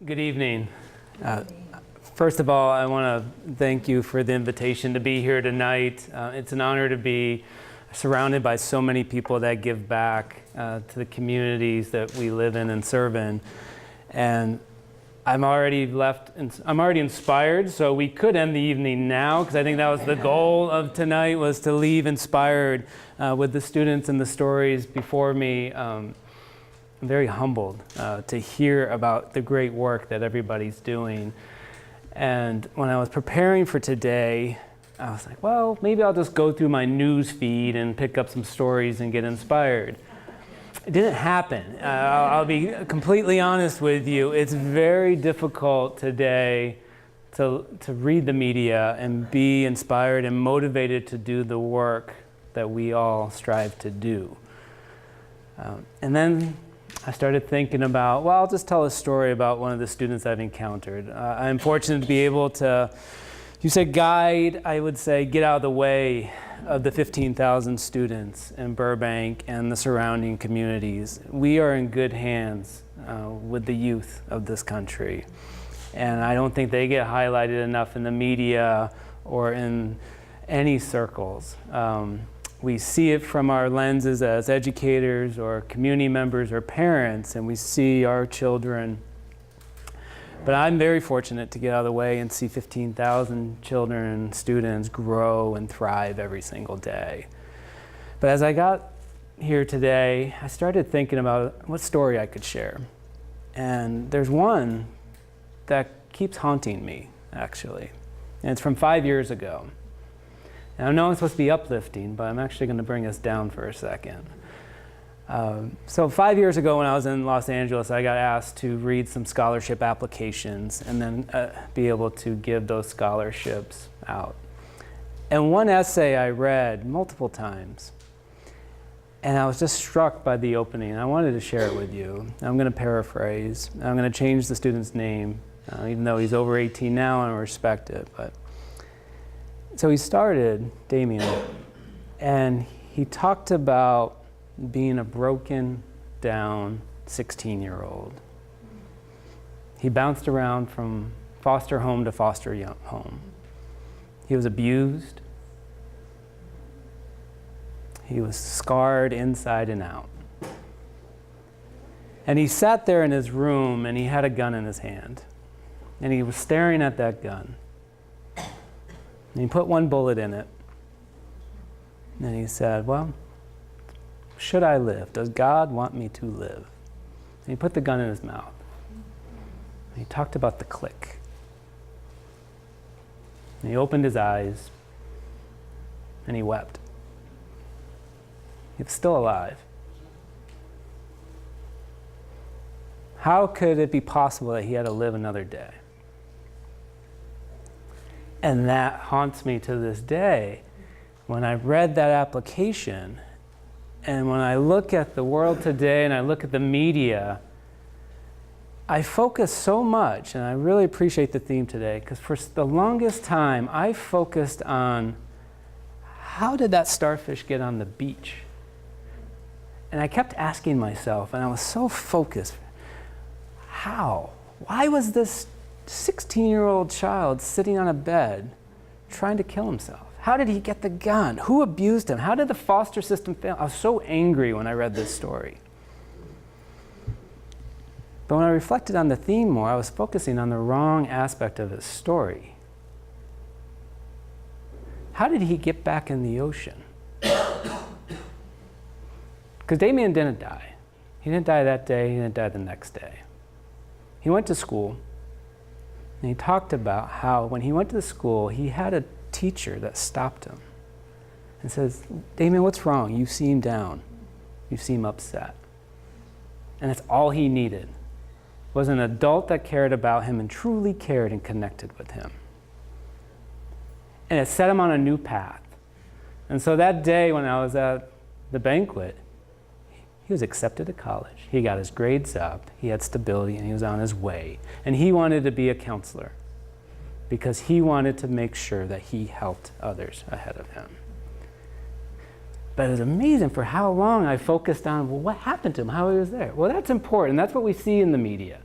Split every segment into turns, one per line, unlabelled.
Good evening. First of all, I want to thank you for the invitation to be here tonight. It's an honor to be surrounded by so many people that give back to the communities that we live in and serve in. And I'm already inspired, so we could end the evening now, because I think that was the goal of tonight, was to leave inspired with the students and the stories before me. I'm very humbled to hear about the great work that everybody's doing. And when I was preparing for today, I was like, well, maybe I'll just go through my news feed and pick up some stories and get inspired. It didn't happen. I'll be completely honest with you. It's very difficult today to read the media and be inspired and motivated to do the work that we all strive to do. And then I started thinking about, well, I'll just tell a story about one of the students I've encountered. I'm fortunate to be able to, you said guide, I would say get out of the way of the 15,000 students in Burbank and the surrounding communities. We are in good hands with the youth of this country. And I don't think they get highlighted enough in the media or in any circles. We see it from our lenses as educators or community members or parents, and we see our children. But I'm very fortunate to get out of the way and see 15,000 children and students grow and thrive every single day. But as I got here today, I started thinking about what story I could share. And there's one that keeps haunting me, actually. And it's from 5 years ago. And I know it's supposed to be uplifting, but I'm actually going to bring us down for a second. So 5 years ago when I was in Los Angeles, I got asked to read some scholarship applications and then be able to give those scholarships out. And one essay I read multiple times, and I was just struck by the opening. I wanted to share it with you. I'm going to paraphrase. I'm going to change the student's name, even though he's over 18 now, and I respect it. But so he started, Damien, and he talked about being a broken down 16-year-old. He bounced around from foster home to foster home. He was abused. He was scarred inside and out. And he sat there in his room and he had a gun in his hand. And he was staring at that gun. And he put one bullet in it. And he said, well, should I live? Does God want me to live? And he put the gun in his mouth. And he talked about the click. And he opened his eyes and he wept. He was still alive. How could it be possible that he had to live another day? And that haunts me to this day. When I read that application, and when I look at the world today and I look at the media, I focus so much, and I really appreciate the theme today, because for the longest time I focused on how did that starfish get on the beach? And I kept asking myself, and I was so focused, how? Why was this 16-year-old child sitting on a bed trying to kill himself? How did he get the gun? Who abused him? How did the foster system fail? I was so angry when I read this story. But when I reflected on the theme more, I was focusing on the wrong aspect of his story. How did he get back in the ocean? Because Damien didn't die. He didn't die that day, he didn't die the next day. He went to school, and he talked about how when he went to the school, he had a teacher that stopped him and says, Damien, what's wrong? You seem down. You seem upset. And that's all he needed, was an adult that cared about him and truly cared and connected with him. And it set him on a new path. And so that day when I was at the banquet, he was accepted to college. He got his grades up, he had stability, and he was on his way. And he wanted to be a counselor because he wanted to make sure that he helped others ahead of him. But it was amazing for how long I focused on, well, what happened to him, how he was there. Well, that's important. That's what we see in the media.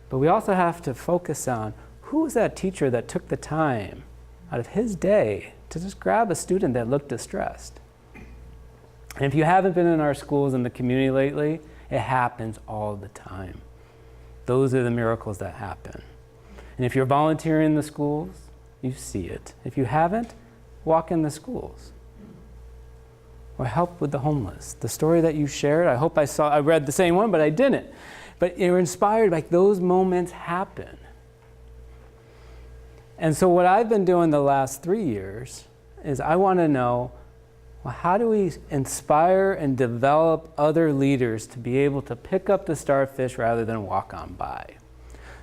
But we also have to focus on who was that teacher that took the time out of his day to just grab a student that looked distressed. And if you haven't been in our schools in the community lately, it happens all the time. Those are the miracles that happen. And if you're volunteering in the schools, you see it. If you haven't, walk in the schools. Or help with the homeless. The story that you shared, I read the same one, but I didn't. But you're inspired, like those moments happen. And so what I've been doing the last 3 years is I want to know, well, how do we inspire and develop other leaders to be able to pick up the starfish rather than walk on by?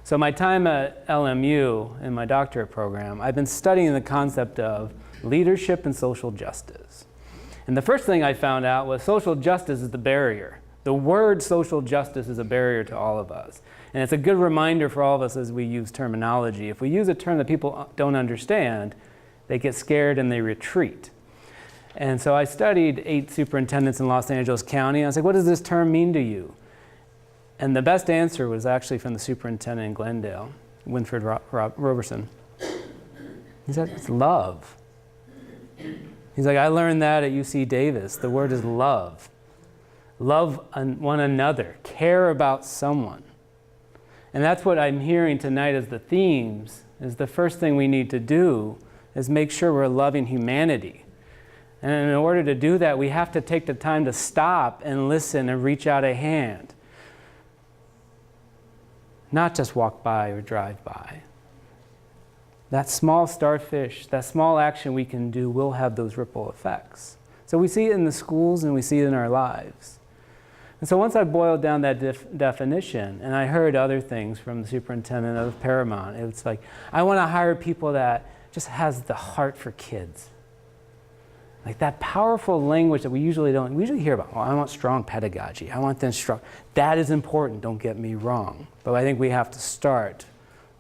So my time at LMU in my doctorate program, I've been studying the concept of leadership and social justice. And the first thing I found out was social justice is the barrier. The word social justice is a barrier to all of us. And it's a good reminder for all of us as we use terminology. If we use a term that people don't understand, they get scared and they retreat. And so I studied 8 superintendents in Los Angeles County. And I was like, what does this term mean to you? And the best answer was actually from the superintendent in Glendale, Winfred Roberson. He said, it's love. He's like, I learned that at UC Davis. The word is love. Love one another. Care about someone. And that's what I'm hearing tonight as the themes, is the first thing we need to do is make sure we're loving humanity. And in order to do that, we have to take the time to stop and listen and reach out a hand. Not just walk by or drive by. That small starfish, that small action we can do will have those ripple effects. So we see it in the schools and we see it in our lives. And so once I boiled down that definition, and I heard other things from the superintendent of Paramount, it was like, I want to hire people that just has the heart for kids. Like that powerful language that we usually hear about. Oh, I want strong pedagogy. I want them strong. That is important, don't get me wrong. But I think we have to start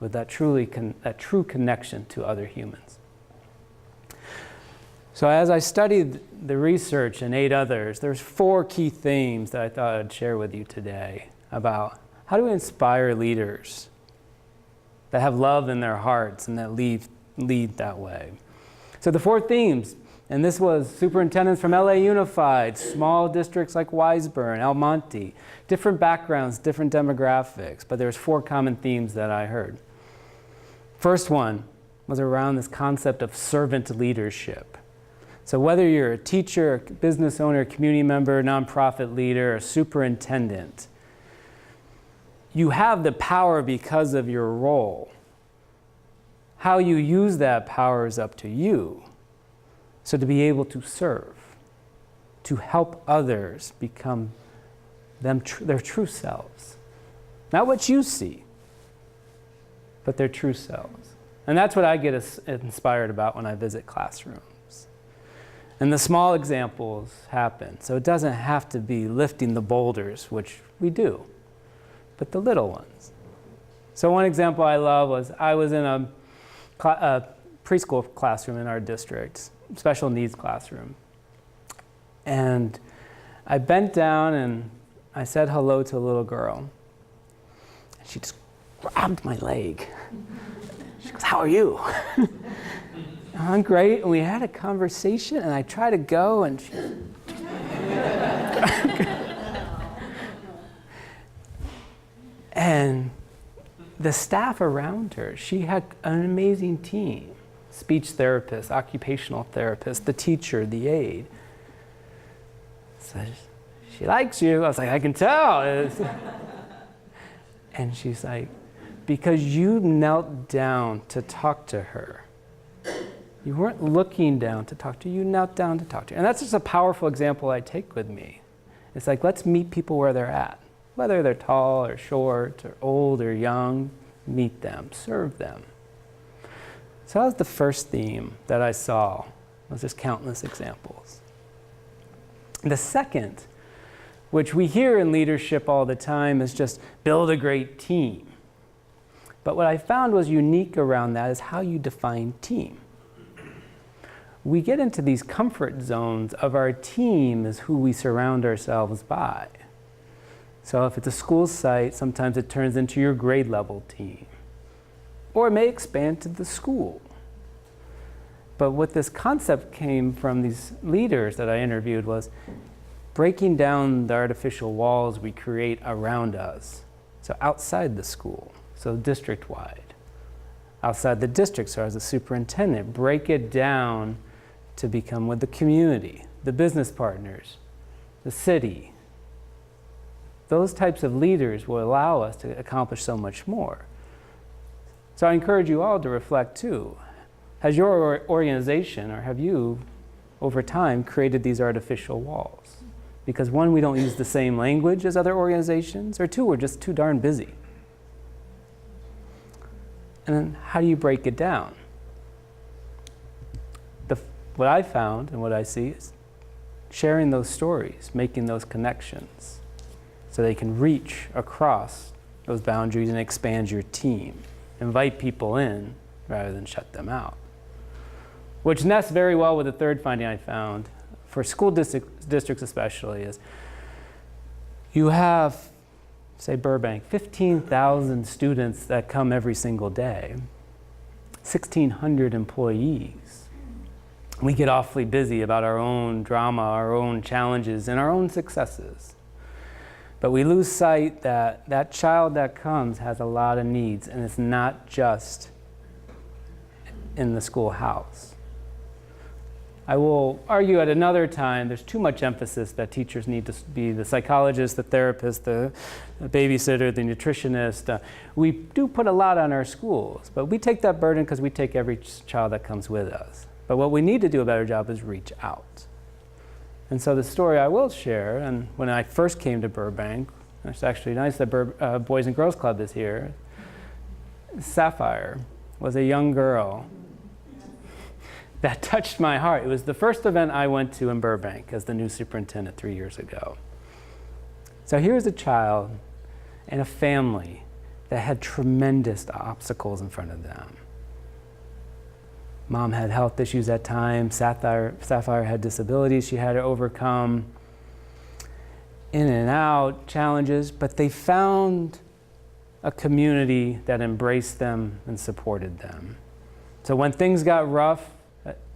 with that true connection to other humans. So as I studied the research and 8 others, there's 4 key themes that I thought I'd share with you today about how do we inspire leaders that have love in their hearts and that lead that way. So the 4 themes, and this was superintendents from LA Unified, small districts like Wiseburn, El Monte, different backgrounds, different demographics, but there's 4 common themes that I heard. First one was around this concept of servant leadership. So whether you're a teacher, a business owner, a community member, nonprofit leader, a superintendent, you have the power because of your role. How you use that power is up to you. So to be able to serve, to help others become their true selves. Not what you see, but their true selves. And that's what I get inspired about when I visit classrooms. And the small examples happen. So it doesn't have to be lifting the boulders, which we do, but the little ones. So one example I love was I was in a preschool classroom in our district, special needs classroom. And I bent down and I said hello to a little girl. And she just grabbed my leg. She goes, how are you? I'm great. And we had a conversation and I tried to go and she... And the staff around her, she had an amazing team. Speech therapist, occupational therapist, the teacher, the aide. So she likes you. I was like, I can tell. And she's like, because you knelt down to talk to her. You weren't looking down to talk to her, you knelt down to talk to her. And that's just a powerful example I take with me. It's like, let's meet people where they're at. Whether they're tall or short or old or young, meet them, serve them. So that was the first theme that I saw, was just countless examples. The second, which we hear in leadership all the time, is just build a great team. But what I found was unique around that is how you define team. We get into these comfort zones of our team as who we surround ourselves by. So if it's a school site, sometimes it turns into your grade level team. Or it may expand to the school. But what this concept came from these leaders that I interviewed was breaking down the artificial walls we create around us. So outside the school, so district-wide. Outside the district, so as a superintendent, break it down to become with the community, the business partners, the city. Those types of leaders will allow us to accomplish so much more. So I encourage you all to reflect too. Has your organization, or have you, over time, created these artificial walls? Because one, we don't use the same language as other organizations, or two, we're just too darn busy. And then how do you break it down? What I found and what I see is sharing those stories, making those connections so they can reach across those boundaries and expand your team. Invite people in rather than shut them out. Which nests very well with the third finding I found, for school districts especially, is you have, say Burbank, 15,000 students that come every single day, 1,600 employees. We get awfully busy about our own drama, our own challenges, and our own successes. But we lose sight that that child that comes has a lot of needs, and it's not just in the schoolhouse. I will argue at another time there's too much emphasis that teachers need to be the psychologist, the therapist, the babysitter, the nutritionist. We do put a lot on our schools, but we take that burden because we take every child that comes with us. But what we need to do a better job is reach out. And so the story I will share, and when I first came to Burbank, it's actually nice that Boys and Girls Club is here. Sapphire was a young girl that touched my heart. It was the first event I went to in Burbank as the new superintendent 3 years ago. So here's a child and a family that had tremendous obstacles in front of them. Mom had health issues at times. Sapphire had disabilities she had to overcome. In and out, challenges, but they found a community that embraced them and supported them. So when things got rough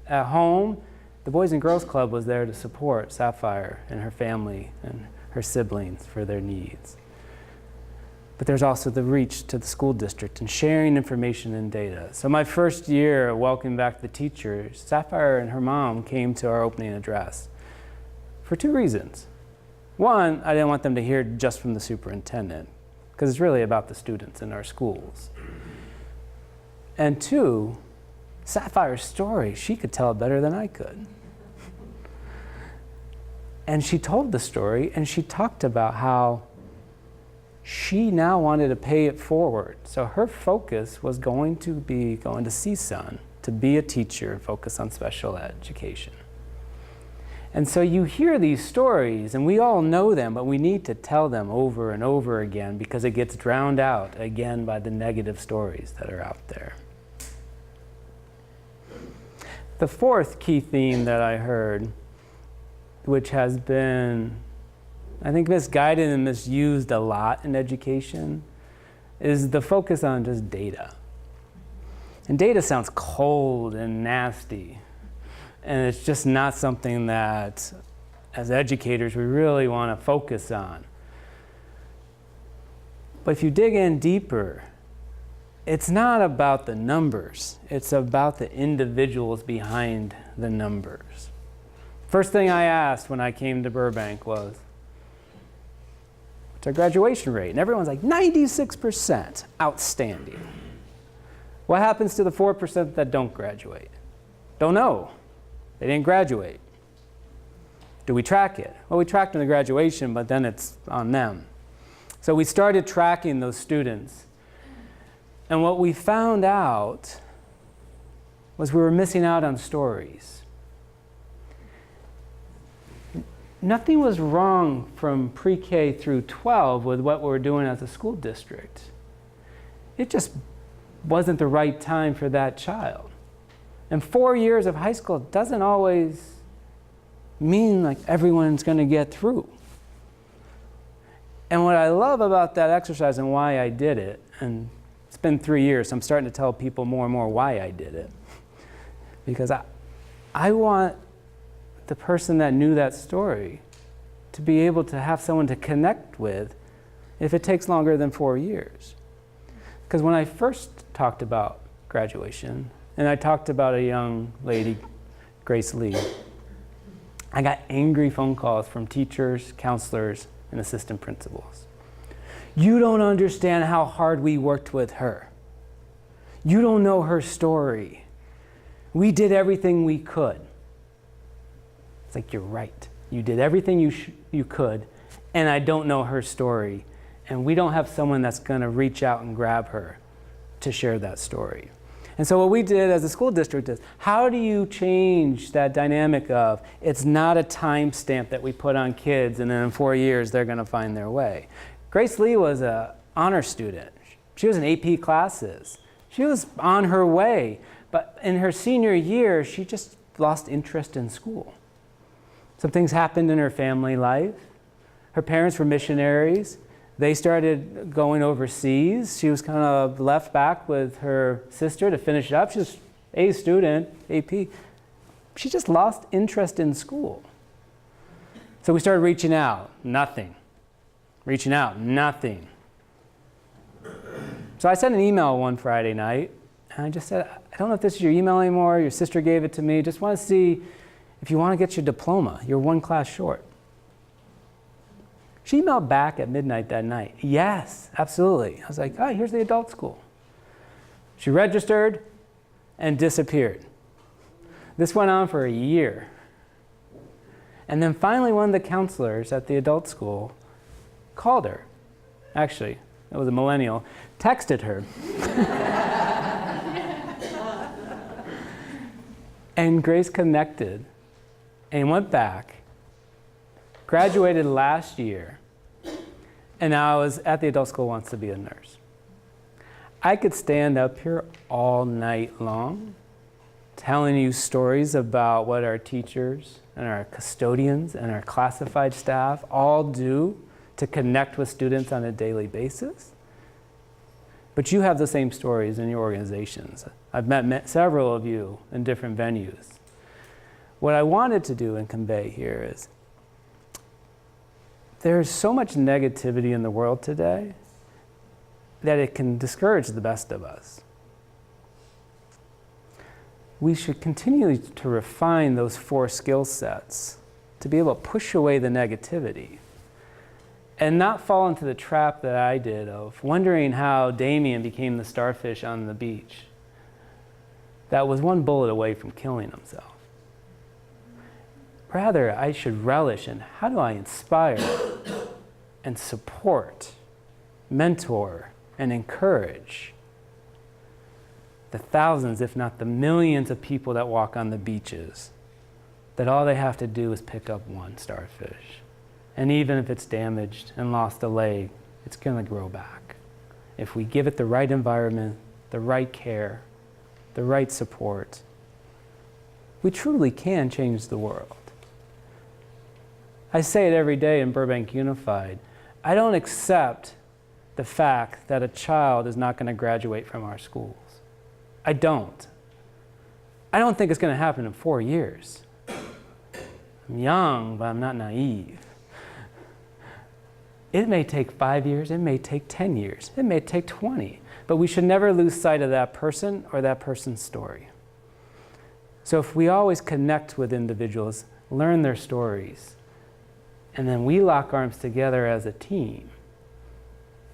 at home, the Boys and Girls Club was there to support Sapphire and her family and her siblings for their needs. But there's also the reach to the school district and sharing information and data. So my first year welcoming back the teachers, Sapphire and her mom came to our opening address for two reasons. One, I didn't want them to hear just from the superintendent, because it's really about the students in our schools. And two, Sapphire's story, she could tell it better than I could. And she told the story, and she talked about how she now wanted to pay it forward. So her focus was going to be going to CSUN, to be a teacher and focus on special education. And so you hear these stories, and we all know them, but we need to tell them over and over again because it gets drowned out again by the negative stories that are out there. The fourth key theme that I heard, which has been, I think, misguided and misused a lot in education, is the focus on just data. And data sounds cold and nasty, and it's just not something that, as educators, we really want to focus on. But if you dig in deeper, it's not about the numbers, it's about the individuals behind the numbers. First thing I asked when I came to Burbank was, what's our graduation rate? And everyone's like, 96%, outstanding. What happens to the 4% that don't graduate? Don't know. They didn't graduate. Do we track it? Well, we tracked them the graduation, but then it's on them. So we started tracking those students. And what we found out was we were missing out on stories. Nothing was wrong from pre-K through 12 with what we were doing as a school district. It just wasn't the right time for that child. And 4 years of high school doesn't always mean like everyone's going to get through. And what I love about that exercise and why I did it, and it's been 3 years, so I'm starting to tell people more and more why I did it. Because I want the person that knew that story to be able to have someone to connect with if it takes longer than 4 years. Because when I first talked about graduation, and I talked about a young lady, Grace Lee, I got angry phone calls from teachers, counselors, and assistant principals. You don't understand how hard we worked with her. You don't know her story. We did everything we could. It's like, you're right. You did everything you could, and I don't know her story. And we don't have someone that's going to reach out and grab her to share that story. And so what we did as a school district is, how do you change that dynamic of, it's not a time stamp that we put on kids and then in 4 years they're going to find their way. Grace Lee was an honor student. She was in AP classes. She was on her way. But in her senior year, she just lost interest in school. Some things happened in her family life. Her parents were missionaries. They started going overseas. She was kind of left back with her sister to finish up. She was A student, AP. She just lost interest in school. So we started reaching out, nothing. Reaching out, nothing. So I sent an email one Friday night, and I just said, I don't know if this is your email anymore. Your sister gave it to me. Just want to see if you want to get your diploma. You're one class short. She emailed back at midnight that night. Yes, absolutely. I was like, oh, here's the adult school. She registered and disappeared. This went on for a year. And then finally one of the counselors at the adult school called her. Actually, it was a millennial. Texted her. And Grace connected and went back, graduated last year, and now is at the adult school, wants to be a nurse. I could stand up here all night long telling you stories about what our teachers and our custodians and our classified staff all do to connect with students on a daily basis. But you have the same stories in your organizations. I've met several of you in different venues. What I wanted to do and convey here is, there's so much negativity in the world today that it can discourage the best of us. We should continue to refine those 4 skill sets to be able to push away the negativity and not fall into the trap that I did of wondering how Damien became the starfish on the beach. That was one bullet away from killing himself. Rather, I should relish in how do I inspire and support, mentor, and encourage the thousands, if not the millions of people that walk on the beaches, that all they have to do is pick up one starfish. And even if it's damaged and lost a leg, it's going to grow back. If we give it the right environment, the right care, the right support, we truly can change the world. I say it every day in Burbank Unified. I don't accept the fact that a child is not going to graduate from our schools. I don't. I don't think it's going to happen in 4 years. I'm young, but I'm not naive. It may take 5 years, it may take 10 years, it may take 20, but we should never lose sight of that person or that person's story. So if we always connect with individuals, learn their stories, and then we lock arms together as a team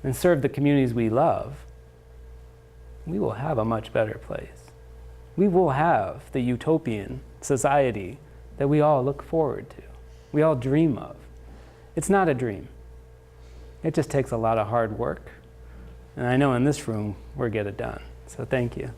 and serve the communities we love, we will have a much better place. We will have the utopian society that we all look forward to, we all dream of. It's not a dream. It just takes a lot of hard work. And I know in this room, we'll get it done. So thank you.